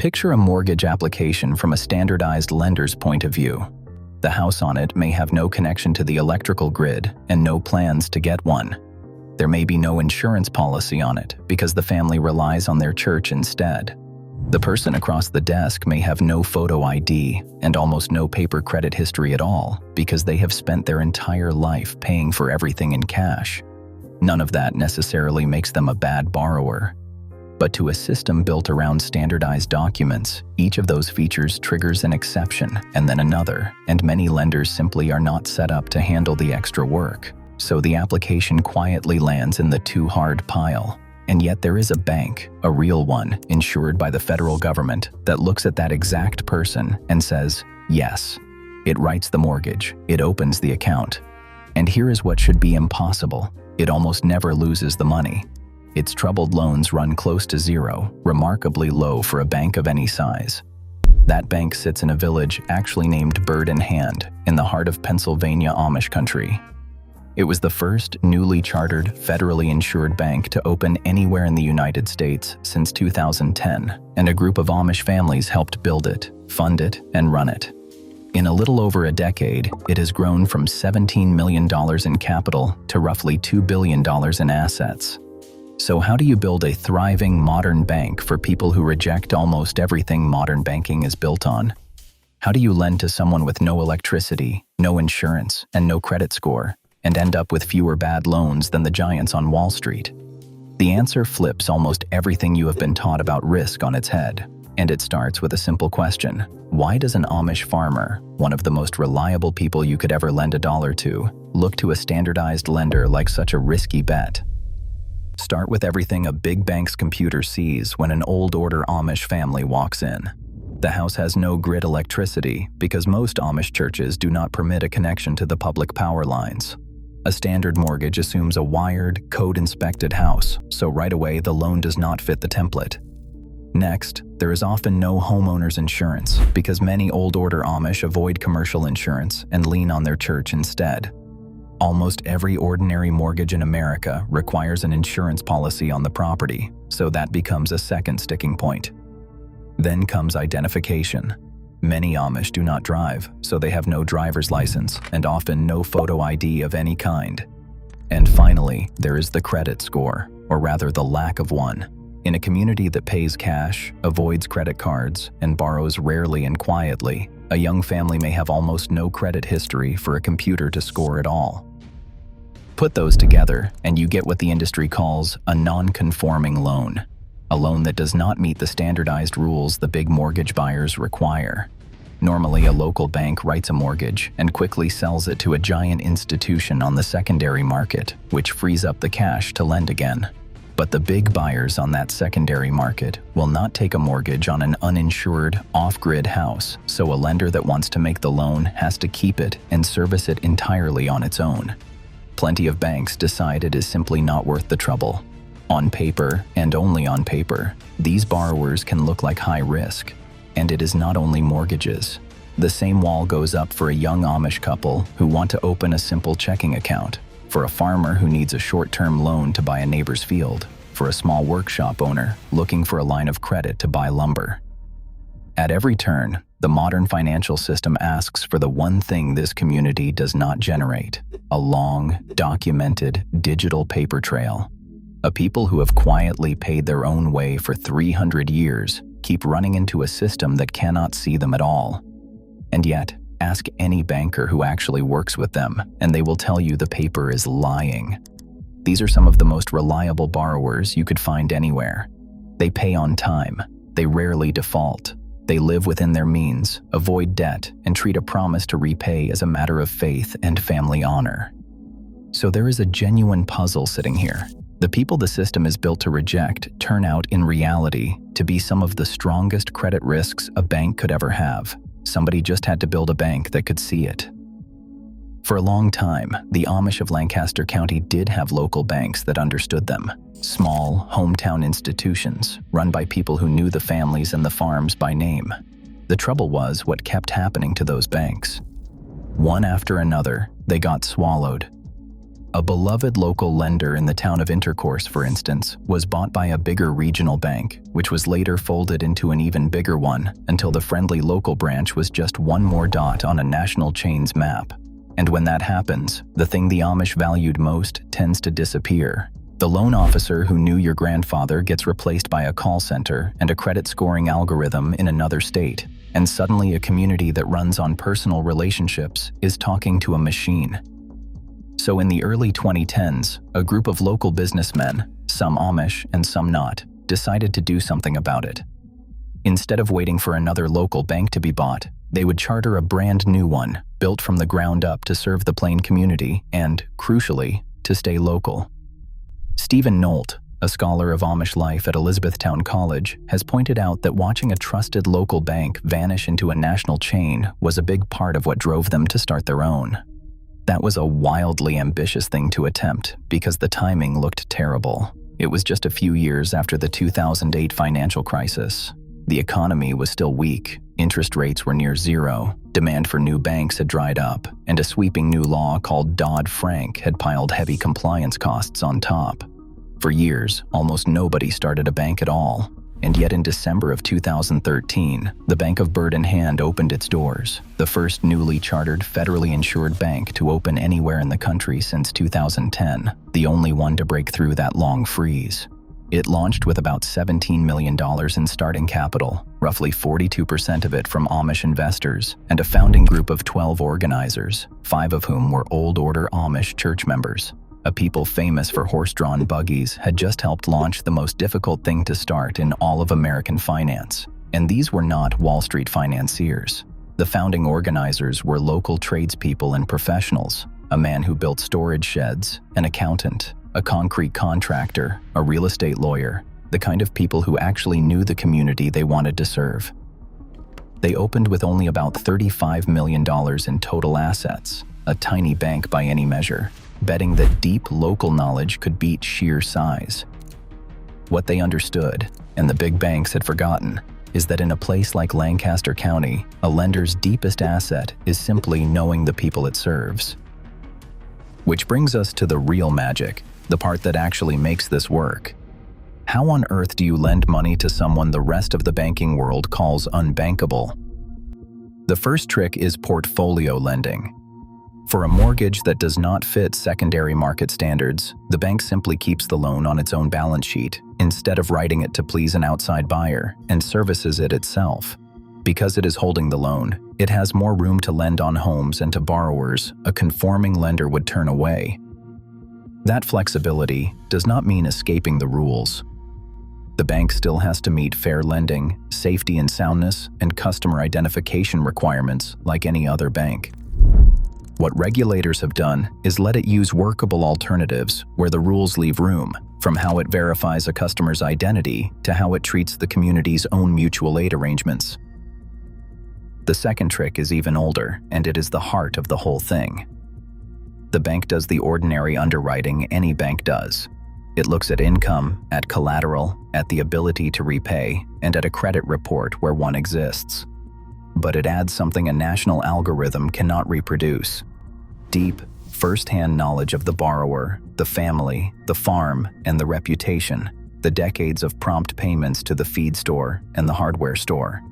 Picture a mortgage application from a standardized lender's point of view. The house on it may have no connection to the electrical grid and no plans to get one. There may be no insurance policy on it because the family relies on their church instead. The person across the desk may have no photo ID and almost no paper credit history at all because they have spent their entire life paying for everything in cash. None of that necessarily makes them a bad borrower. But to a system built around standardized documents, each of those features triggers an exception and then another, and many lenders simply are not set up to handle the extra work. So the application quietly lands in the too hard pile. And yet there is a bank, a real one, insured by the federal government, that looks at that exact person and says, yes. It writes the mortgage, it opens the account. And here is what should be impossible. It almost never loses the money. Its troubled loans run close to zero, remarkably low for a bank of any size. That bank sits in a village actually named Bird in Hand, in the heart of Pennsylvania Amish country. It was the first newly chartered, federally insured bank to open anywhere in the United States since 2010, and a group of Amish families helped build it, fund it, and run it. In a little over a decade, it has grown from $17 million in capital to roughly $2 billion in assets. So how do you build a thriving modern bank for people who reject almost everything modern banking is built on? How do you lend to someone with no electricity, no insurance, and no credit score, and end up with fewer bad loans than the giants on Wall Street? The answer flips almost everything you have been taught about risk on its head, and it starts with a simple question. Why does an Amish farmer, one of the most reliable people you could ever lend $1 to, look to a standardized lender like such a risky bet? Start with everything a big bank's computer sees when an old-order Amish family walks in. The house has no grid electricity because most Amish churches do not permit a connection to the public power lines. A standard mortgage assumes a wired, code-inspected house, so right away the loan does not fit the template. Next, there is often no homeowner's insurance because many old-order Amish avoid commercial insurance and lean on their church instead. Almost every ordinary mortgage in America requires an insurance policy on the property, so that becomes a second sticking point. Then comes identification. Many Amish do not drive, so they have no driver's license and often no photo ID of any kind. And finally, there is the credit score, or rather the lack of one. In a community that pays cash, avoids credit cards, and borrows rarely and quietly, a young family may have almost no credit history for a computer to score at all. Put those together, and you get what the industry calls a non-conforming loan. A loan that does not meet the standardized rules the big mortgage buyers require. Normally, a local bank writes a mortgage and quickly sells it to a giant institution on the secondary market, which frees up the cash to lend again. But the big buyers on that secondary market will not take a mortgage on an uninsured, off-grid house, so a lender that wants to make the loan has to keep it and service it entirely on its own. Plenty of banks decide it is simply not worth the trouble. On paper, and only on paper, these borrowers can look like high risk. And it is not only mortgages. The same wall goes up for a young Amish couple who want to open a simple checking account, for a farmer who needs a short-term loan to buy a neighbor's field, for a small workshop owner looking for a line of credit to buy lumber. At every turn, the modern financial system asks for the one thing this community does not generate: a long, documented, digital paper trail. A people who have quietly paid their own way for 300 years keep running into a system that cannot see them at all. And yet, ask any banker who actually works with them, and they will tell you the paper is lying. These are some of the most reliable borrowers you could find anywhere. They pay on time. They rarely default. They live within their means, avoid debt, and treat a promise to repay as a matter of faith and family honor. So there is a genuine puzzle sitting here. The people the system is built to reject turn out in reality to be some of the strongest credit risks a bank could ever have. Somebody just had to build a bank that could see it. For a long time, the Amish of Lancaster County did have local banks that understood them. Small, hometown institutions run by people who knew the families and the farms by name. The trouble was what kept happening to those banks. One after another, they got swallowed. A beloved local lender in the town of Intercourse, for instance, was bought by a bigger regional bank, which was later folded into an even bigger one until the friendly local branch was just one more dot on a national chain's map. And when that happens, the thing the Amish valued most tends to disappear. The loan officer who knew your grandfather gets replaced by a call center and a credit scoring algorithm in another state, and suddenly a community that runs on personal relationships is talking to a machine. So in the early 2010s, a group of local businessmen, some Amish and some not, decided to do something about it. Instead of waiting for another local bank to be bought, they would charter a brand new one, built from the ground up to serve the plain community and, crucially, to stay local. Stephen Nolt, a scholar of Amish life at Elizabethtown College, has pointed out that watching a trusted local bank vanish into a national chain was a big part of what drove them to start their own. That was a wildly ambitious thing to attempt because the timing looked terrible. It was just a few years after the 2008 financial crisis. The economy was still weak, interest rates were near zero, demand for new banks had dried up, and a sweeping new law called Dodd-Frank had piled heavy compliance costs on top. For years, almost nobody started a bank at all. And yet in December of 2013, the Bank of Bird in Hand opened its doors, the first newly chartered federally insured bank to open anywhere in the country since 2010, the only one to break through that long freeze. It launched with about $17 million in starting capital, roughly 42% of it from Amish investors, and a founding group of 12 organizers, 5 of whom were Old Order Amish church members. A people famous for horse-drawn buggies had just helped launch the most difficult thing to start in all of American finance. And these were not Wall Street financiers. The founding organizers were local tradespeople and professionals, a man who built storage sheds, an accountant, a concrete contractor, a real estate lawyer, the kind of people who actually knew the community they wanted to serve. They opened with only about $35 million in total assets, a tiny bank by any measure, betting that deep local knowledge could beat sheer size. What they understood, and the big banks had forgotten, is that in a place like Lancaster County, a lender's deepest asset is simply knowing the people it serves. Which brings us to the real magic, the part that actually makes this work. How on earth do you lend money to someone the rest of the banking world calls unbankable? The first trick is portfolio lending. For a mortgage that does not fit secondary market standards, the bank simply keeps the loan on its own balance sheet instead of writing it to please an outside buyer and services it itself. Because it is holding the loan, it has more room to lend on homes and to borrowers a conforming lender would turn away. That flexibility does not mean escaping the rules. The bank still has to meet fair lending, safety and soundness, and customer identification requirements like any other bank. What regulators have done is let it use workable alternatives where the rules leave room, from how it verifies a customer's identity to how it treats the community's own mutual aid arrangements. The second trick is even older, and it is the heart of the whole thing. The bank does the ordinary underwriting any bank does. It looks at income, at collateral, at the ability to repay, and at a credit report where one exists. But it adds something a national algorithm cannot reproduce: deep, first-hand knowledge of the borrower, the family, the farm, and the reputation, the decades of prompt payments to the feed store and the hardware store.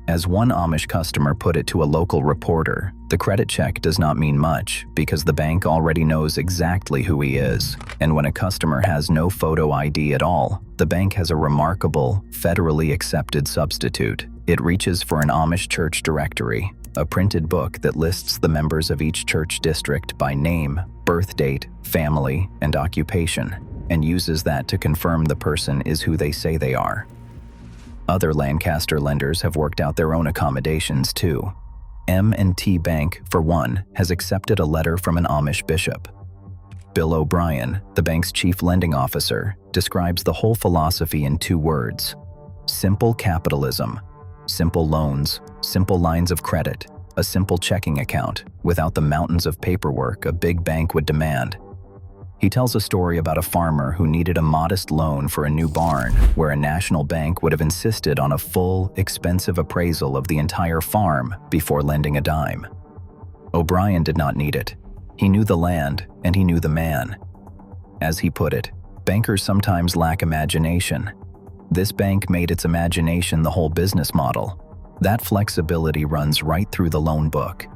As one Amish customer put it to a local reporter, the credit check does not mean much because the bank already knows exactly who he is. And when a customer has no photo ID at all, the bank has a remarkable, federally accepted substitute. It reaches for an Amish church directory, a printed book that lists the members of each church district by name, birth date, family, and occupation, and uses that to confirm the person is who they say they are. Other Lancaster lenders have worked out their own accommodations too. M&T Bank, for one, has accepted a letter from an Amish bishop. Bill O'Brien, the bank's chief lending officer, describes the whole philosophy in 2 words: simple capitalism. Simple loans, simple lines of credit, a simple checking account, without the mountains of paperwork a big bank would demand. He tells a story about a farmer who needed a modest loan for a new barn, where a national bank would have insisted on a full, expensive appraisal of the entire farm before lending a dime. O'Brien did not need it. He knew the land, and he knew the man. As he put it, bankers sometimes lack imagination. This bank made its imagination the whole business model. That flexibility runs right through the loan book.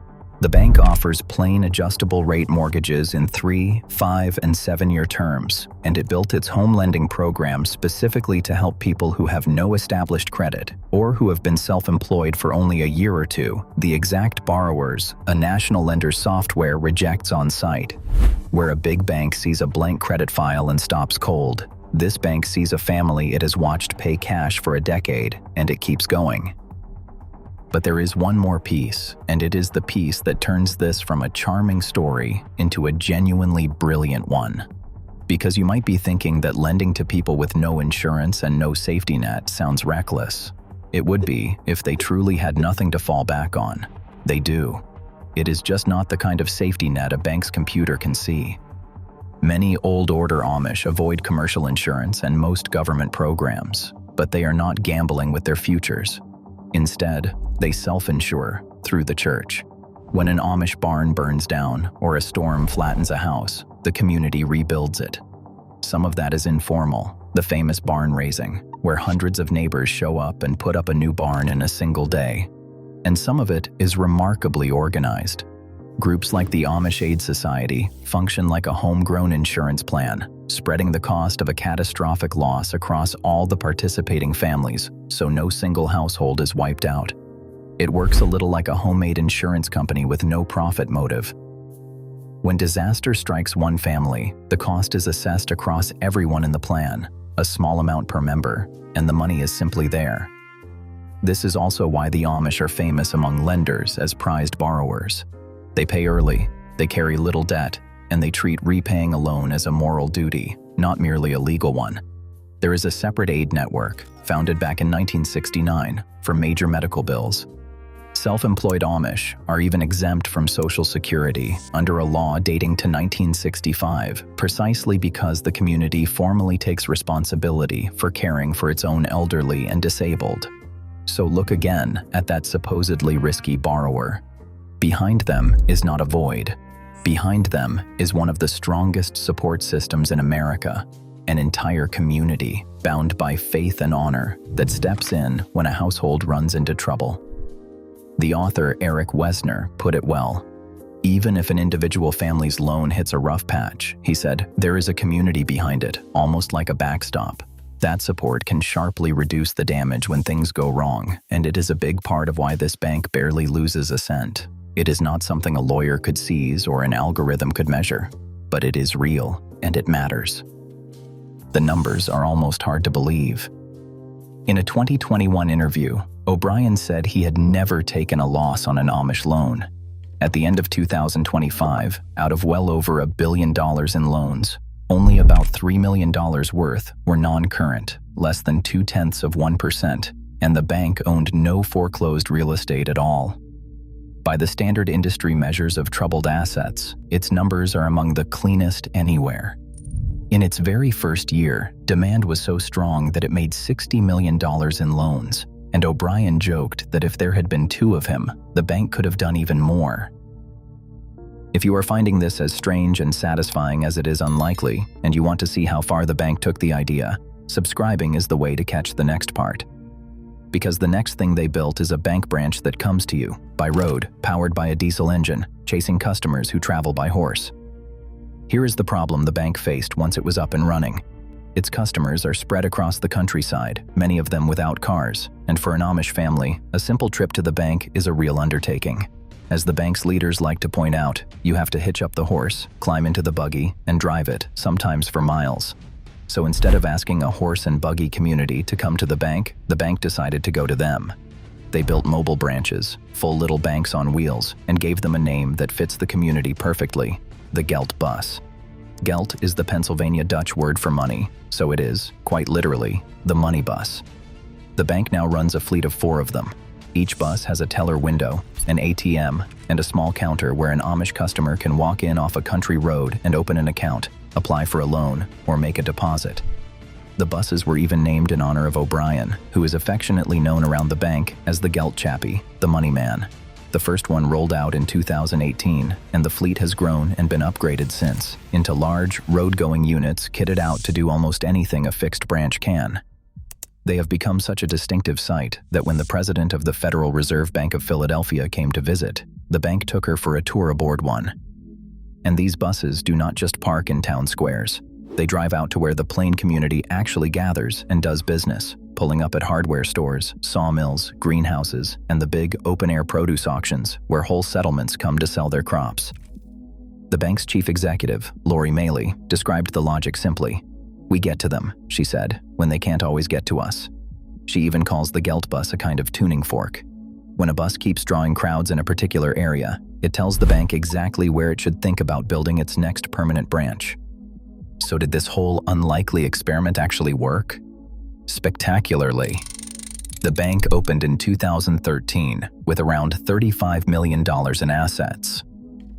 The bank offers plain adjustable rate mortgages in 3, 5, and 7-year terms, and it built its home lending program specifically to help people who have no established credit or who have been self-employed for only a year or two, the exact borrowers a national lender's software rejects on site. Where a big bank sees a blank credit file and stops cold, this bank sees a family it has watched pay cash for a decade, and it keeps going. But there is one more piece, and it is the piece that turns this from a charming story into a genuinely brilliant one. Because you might be thinking that lending to people with no insurance and no safety net sounds reckless. It would be if they truly had nothing to fall back on. They do. It is just not the kind of safety net a bank's computer can see. Many old-order Amish avoid commercial insurance and most government programs, but they are not gambling with their futures. Instead, they self-insure through the church. When an Amish barn burns down or a storm flattens a house, the community rebuilds it. Some of that is informal, the famous barn raising, where hundreds of neighbors show up and put up a new barn in a single day. And some of it is remarkably organized. Groups like the Amish Aid Society function like a homegrown insurance plan, spreading the cost of a catastrophic loss across all the participating families, so no single household is wiped out. It works a little like a homemade insurance company with no profit motive. When disaster strikes one family, the cost is assessed across everyone in the plan, a small amount per member, and the money is simply there. This is also why the Amish are famous among lenders as prized borrowers. They pay early, they carry little debt, and they treat repaying a loan as a moral duty, not merely a legal one. There is a separate aid network, founded back in 1969, for major medical bills. Self-employed Amish are even exempt from Social Security under a law dating to 1965, precisely because the community formally takes responsibility for caring for its own elderly and disabled. So look again at that supposedly risky borrower. Behind them is not a void. Behind them is one of the strongest support systems in America, an entire community bound by faith and honor that steps in when a household runs into trouble. The author Eric Wesner put it well. Even if an individual family's loan hits a rough patch, he said, there is a community behind it, almost like a backstop. That support can sharply reduce the damage when things go wrong, and it is a big part of why this bank barely loses a cent. It is not something a lawyer could seize or an algorithm could measure, but it is real, and it matters. The numbers are almost hard to believe. In a 2021 interview, O'Brien said he had never taken a loss on an Amish loan. At the end of 2025, out of well over $1 billion in loans, only about $3 million worth were non-current, less than 0.2%, and the bank owned no foreclosed real estate at all. By the standard industry measures of troubled assets, its numbers are among the cleanest anywhere. In its very first year, demand was so strong that it made $60 million in loans, and O'Brien joked that if there had been 2 of him, the bank could have done even more. If you are finding this as strange and satisfying as it is unlikely, and you want to see how far the bank took the idea, subscribing is the way to catch the next part. Because the next thing they built is a bank branch that comes to you, by road, powered by a diesel engine, chasing customers who travel by horse. Here is the problem the bank faced once it was up and running. Its customers are spread across the countryside, many of them without cars, and for an Amish family, a simple trip to the bank is a real undertaking. As the bank's leaders like to point out, you have to hitch up the horse, climb into the buggy, and drive it, sometimes for miles. So instead of asking a horse and buggy community to come to the bank decided to go to them. They built mobile branches, full little banks on wheels, and gave them a name that fits the community perfectly, the Geld bus. Geld is the Pennsylvania Dutch word for money, so it is, quite literally, the money bus. The bank now runs a fleet of 4 of them. Each bus has a teller window, an ATM, and a small counter where an Amish customer can walk in off a country road and open an account, apply for a loan, or make a deposit. The buses were even named in honor of O'Brien, who is affectionately known around the bank as the Gelt Chappie, the money man. The first one rolled out in 2018, and the fleet has grown and been upgraded since into large, road-going units kitted out to do almost anything a fixed branch can. They have become such a distinctive sight that when the president of the Federal Reserve Bank of Philadelphia came to visit, the bank took her for a tour aboard one. And these buses do not just park in town squares. They drive out to where the plain community actually gathers and does business, pulling up at hardware stores, sawmills, greenhouses, and the big open-air produce auctions where whole settlements come to sell their crops. The bank's chief executive, Lori Maley, described the logic simply. "We get to them," she said, "when they can't always get to us." She even calls the Gelt bus a kind of tuning fork. When a bus keeps drawing crowds in a particular area, it tells the bank exactly where it should think about building its next permanent branch. So did this whole unlikely experiment actually work? Spectacularly. The bank opened in 2013 with around $35 million in assets.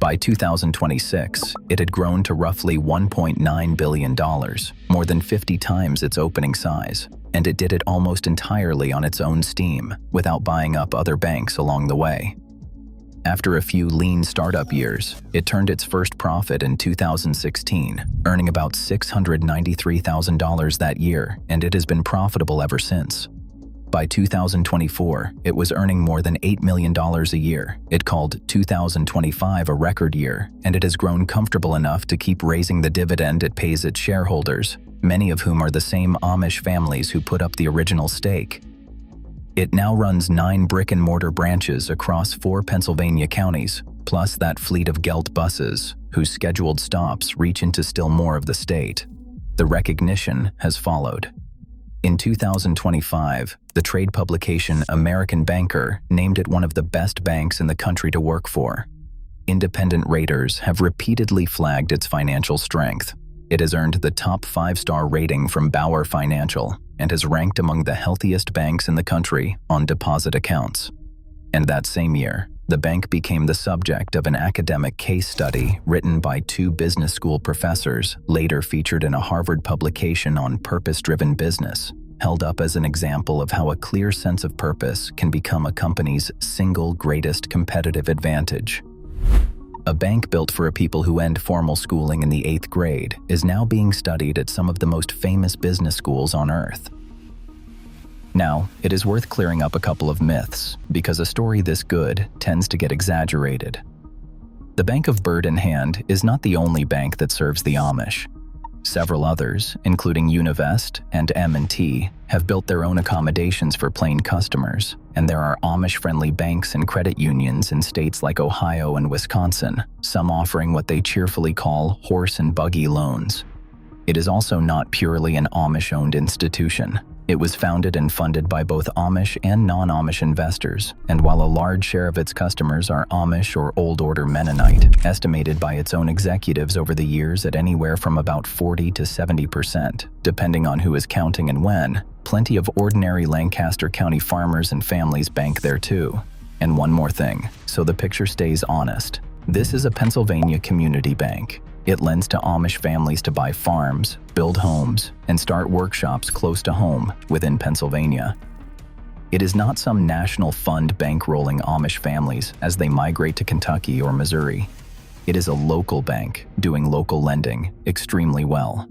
By 2026, it had grown to roughly $1.9 billion, more than 50 times its opening size, and it did it almost entirely on its own steam, without buying up other banks along the way. After a few lean startup years, it turned its first profit in 2016, earning about $693,000 that year, and it has been profitable ever since. By 2024, it was earning more than $8 million a year. It called 2025 a record year, and it has grown comfortable enough to keep raising the dividend it pays its shareholders, many of whom are the same Amish families who put up the original stake. It now runs 9 brick-and-mortar branches across 4 Pennsylvania counties, plus that fleet of Gelt buses, whose scheduled stops reach into still more of the state. The recognition has followed. In 2025, the trade publication American Banker named it one of the best banks in the country to work for. Independent raters have repeatedly flagged its financial strength. It has earned the top 5-star rating from Bauer Financial and has ranked among the healthiest banks in the country on deposit accounts. And that same year, the bank became the subject of an academic case study written by 2 business school professors, later featured in a Harvard publication on purpose-driven business, held up as an example of how a clear sense of purpose can become a company's single greatest competitive advantage. A bank built for a people who end formal schooling in the 8th grade is now being studied at some of the most famous business schools on earth. Now, it is worth clearing up a couple of myths, because a story this good tends to get exaggerated. The Bank of Bird in Hand is not the only bank that serves the Amish. Several others, including Univest and M&T, have built their own accommodations for plain customers, and there are Amish-friendly banks and credit unions in states like Ohio and Wisconsin, some offering what they cheerfully call horse and buggy loans. It is also not purely an Amish-owned institution. It was founded and funded by both Amish and non-Amish investors, and while a large share of its customers are Amish or Old Order Mennonite, estimated by its own executives over the years at anywhere from about 40 to 70%, depending on who is counting and when, plenty of ordinary Lancaster County farmers and families bank there too. And one more thing, so the picture stays honest. This is a Pennsylvania community bank. It lends to Amish families to buy farms, build homes, and start workshops close to home within Pennsylvania. It is not some national fund bankrolling Amish families as they migrate to Kentucky or Missouri. It is a local bank doing local lending extremely well.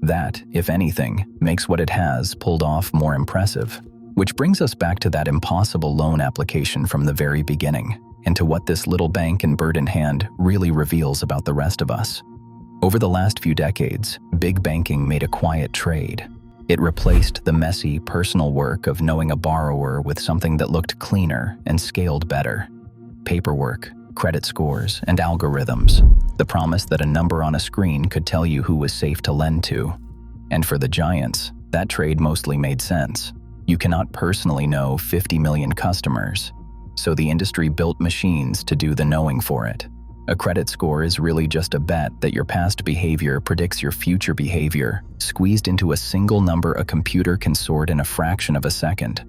That, if anything, makes what it has pulled off more impressive. Which brings us back to that impossible loan application from the very beginning, and to what this little bank and bird in hand really reveals about the rest of us. Over the last few decades, big banking made a quiet trade. It replaced the messy, personal work of knowing a borrower with something that looked cleaner and scaled better. Paperwork, credit scores, and algorithms. The promise that a number on a screen could tell you who was safe to lend to. And for the giants, that trade mostly made sense. You cannot personally know 50 million customers, so the industry built machines to do the knowing for it. A credit score is really just a bet that your past behavior predicts your future behavior, squeezed into a single number a computer can sort in a fraction of a second.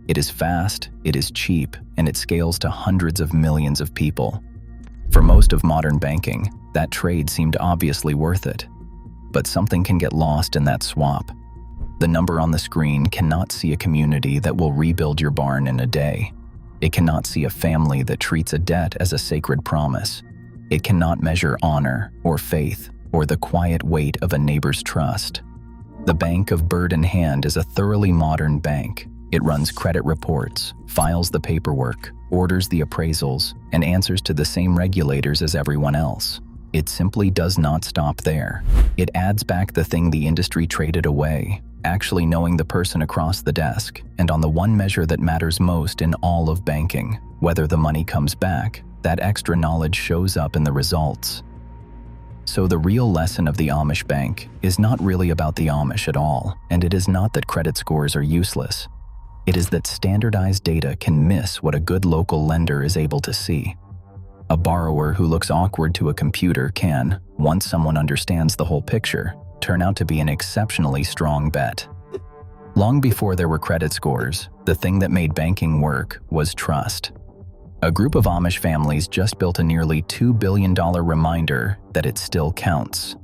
It is fast, it is cheap, and it scales to hundreds of millions of people. For most of modern banking, that trade seemed obviously worth it. But something can get lost in that swap. The number on the screen cannot see a community that will rebuild your barn in a day. It cannot see a family that treats a debt as a sacred promise. It cannot measure honor or faith or the quiet weight of a neighbor's trust. The Bank of Bird in Hand is a thoroughly modern bank. It runs credit reports, files the paperwork, orders the appraisals, and answers to the same regulators as everyone else. It simply does not stop there. It adds back the thing the industry traded away, actually knowing the person across the desk, and on the one measure that matters most in all of banking, whether the money comes back, that extra knowledge shows up in the results. So the real lesson of the Amish bank is not really about the Amish at all, and it is not that credit scores are useless. It is that standardized data can miss what a good local lender is able to see. A borrower who looks awkward to a computer can, once someone understands the whole picture, turn out to be an exceptionally strong bet. Long before there were credit scores, the thing that made banking work was trust. A group of Amish families just built a nearly $2 billion reminder that it still counts.